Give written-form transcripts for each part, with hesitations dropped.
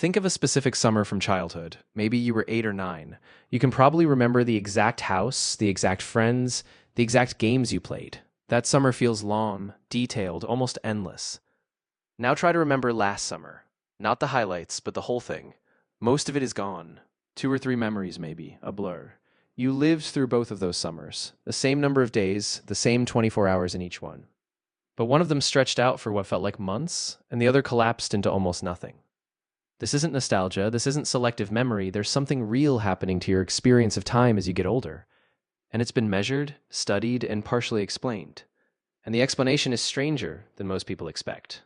Think of a specific summer from childhood. Maybe you were 8 or 9. You can probably remember the exact house, the exact friends, the exact games you played. That summer feels long, detailed, almost endless. Now try to remember last summer. Not the highlights, but the whole thing. Most of it is gone. 2 or 3 memories maybe, a blur. You lived through both of those summers. The same number of days, the same 24 hours in each one. But one of them stretched out for what felt like months, and the other collapsed into almost nothing. This isn't nostalgia, this isn't selective memory, there's something real happening to your experience of time as you get older. And it's been measured, studied, and partially explained. And the explanation is stranger than most people expect.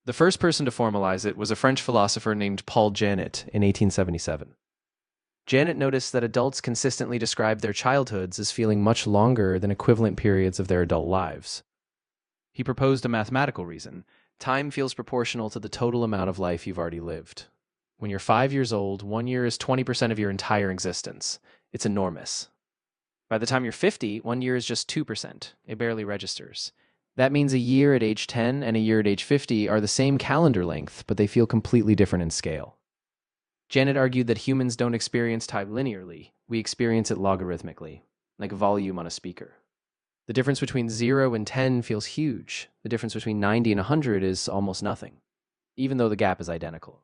The first person to formalize it was a French philosopher named Paul Janet in 1877. Janet noticed that adults consistently described their childhoods as feeling much longer than equivalent periods of their adult lives. He proposed a mathematical reason. Time feels proportional to the total amount of life you've already lived. When you're 5 years old, 1 year is 20% of your entire existence. It's enormous. By the time you're 50, 1 year is just 2%. It barely registers. That means a year at age 10 and a year at age 50 are the same calendar length, but they feel completely different in scale. Janet argued that humans don't experience time linearly. We experience it logarithmically, like volume on a speaker. The difference between 0 and 10 feels huge. The difference between 90 and 100 is almost nothing, even though the gap is identical.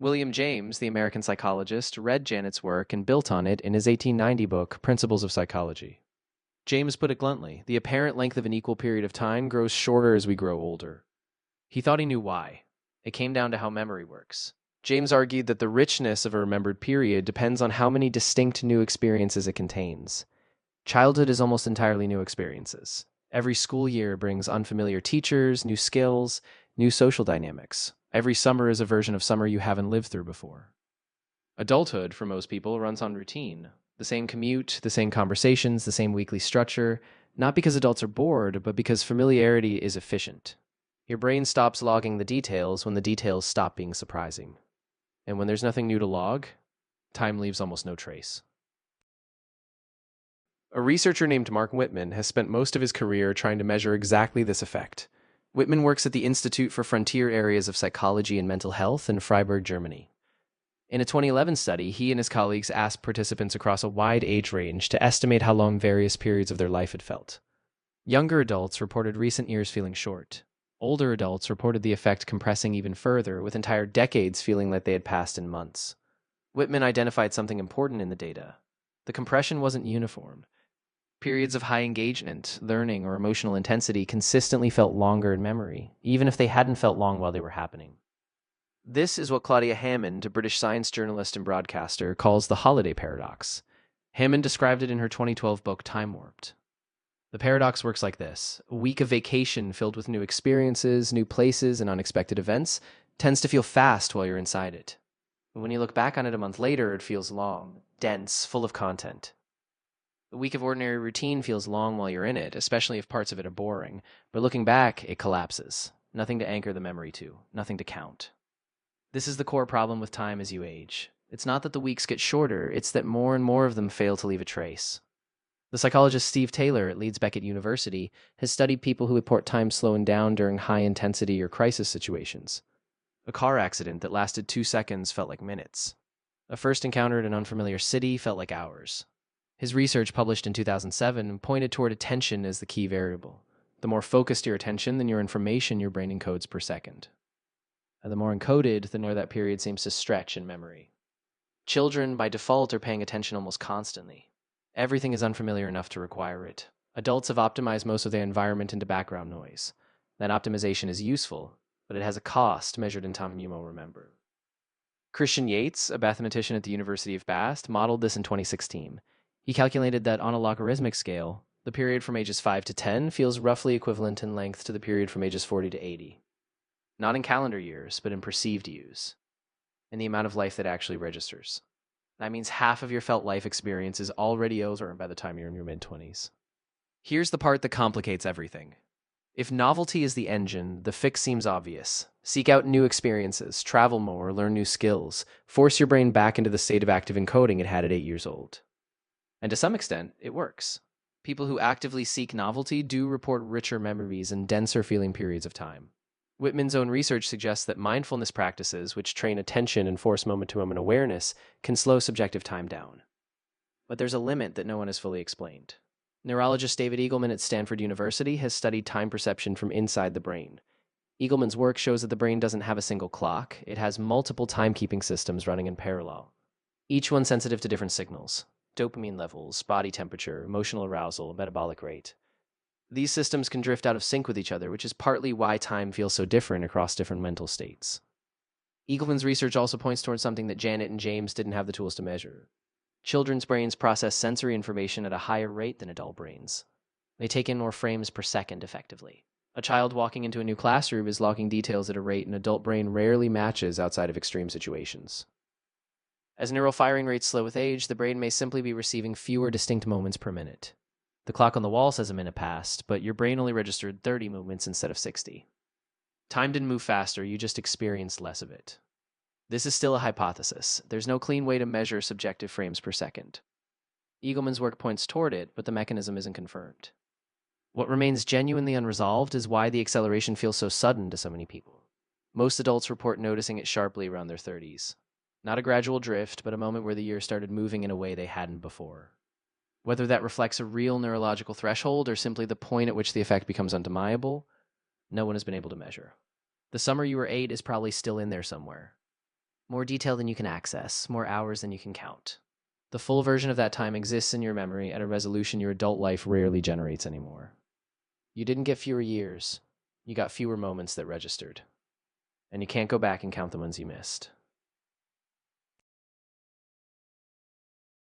William James, the American psychologist, read Janet's work and built on it in his 1890 book, Principles of Psychology. James put it bluntly, the apparent length of an equal period of time grows shorter as we grow older. He thought he knew why. It came down to how memory works. James argued that the richness of a remembered period depends on how many distinct new experiences it contains. Childhood is almost entirely new experiences. Every school year brings unfamiliar teachers, new skills, new social dynamics. Every summer is a version of summer you haven't lived through before. Adulthood, for most people, runs on routine. The same commute, the same conversations, the same weekly structure, not because adults are bored, but because familiarity is efficient. Your brain stops logging the details when the details stop being surprising. And when there's nothing new to log, time leaves almost no trace. A researcher named Marc Wittmann has spent most of his career trying to measure exactly this effect. Wittmann works at the Institute for Frontier Areas of Psychology and Mental Health in Freiburg, Germany. In a 2011 study, he and his colleagues asked participants across a wide age range to estimate how long various periods of their life had felt. Younger adults reported recent years feeling short. Older adults reported the effect compressing even further, with entire decades feeling like they had passed in months. Wittmann identified something important in the data. The compression wasn't uniform. Periods of high engagement, learning, or emotional intensity consistently felt longer in memory, even if they hadn't felt long while they were happening. This is what Claudia Hammond, a British science journalist and broadcaster, calls the holiday paradox. Hammond described it in her 2012 book Time Warped. The paradox works like this. A week of vacation filled with new experiences, new places, and unexpected events tends to feel fast while you're inside it. But when you look back on it a month later, it feels long, dense, full of content. A week of ordinary routine feels long while you're in it, especially if parts of it are boring. But looking back, it collapses. Nothing to anchor the memory to, nothing to count. This is the core problem with time as you age. It's not that the weeks get shorter, it's that more and more of them fail to leave a trace. The psychologist Steve Taylor at Leeds Beckett University has studied people who report time slowing down during high-intensity or crisis situations. A car accident that lasted 2 seconds felt like minutes. A first encounter in an unfamiliar city felt like hours. His research, published in 2007, pointed toward attention as the key variable. The more focused your attention, the more information your brain encodes per second. And the more encoded, the more that period seems to stretch in memory. Children, by default, are paying attention almost constantly. Everything is unfamiliar enough to require it. Adults have optimized most of their environment into background noise. That optimization is useful, but it has a cost measured in time you will remember. Christian Yates, a mathematician at the University of Bath, modeled this in 2016. He calculated that on a logarithmic scale, the period from ages 5 to 10 feels roughly equivalent in length to the period from ages 40 to 80. Not in calendar years, but in perceived years, in the amount of life that actually registers. That means half of your felt life experience is already over by the time you're in your mid-20s. Here's the part that complicates everything. If novelty is the engine, the fix seems obvious. Seek out new experiences, travel more, learn new skills, force your brain back into the state of active encoding it had at 8 years old. And to some extent, it works. People who actively seek novelty do report richer memories and denser feeling periods of time. Wittmann's own research suggests that mindfulness practices, which train attention and force moment-to-moment awareness, can slow subjective time down. But there's a limit that no one has fully explained. Neurologist David Eagleman at Stanford University has studied time perception from inside the brain. Eagleman's work shows that the brain doesn't have a single clock. It has multiple timekeeping systems running in parallel, each one sensitive to different signals: dopamine levels, body temperature, emotional arousal, metabolic rate. These systems can drift out of sync with each other, which is partly why time feels so different across different mental states. Eagleman's research also points towards something that Janet and James didn't have the tools to measure. Children's brains process sensory information at a higher rate than adult brains. They take in more frames per second effectively. A child walking into a new classroom is logging details at a rate an adult brain rarely matches outside of extreme situations. As neural firing rates slow with age, the brain may simply be receiving fewer distinct moments per minute. The clock on the wall says a minute passed, but your brain only registered 30 movements instead of 60. Time didn't move faster, you just experienced less of it. This is still a hypothesis. There's no clean way to measure subjective frames per second. Eagleman's work points toward it, but the mechanism isn't confirmed. What remains genuinely unresolved is why the acceleration feels so sudden to so many people. Most adults report noticing it sharply around their 30s. Not a gradual drift, but a moment where the year started moving in a way they hadn't before. Whether that reflects a real neurological threshold or simply the point at which the effect becomes undeniable, no one has been able to measure. The summer you were 8 is probably still in there somewhere. More detail than you can access, more hours than you can count. The full version of that time exists in your memory at a resolution your adult life rarely generates anymore. You didn't get fewer years, you got fewer moments that registered. And you can't go back and count the ones you missed.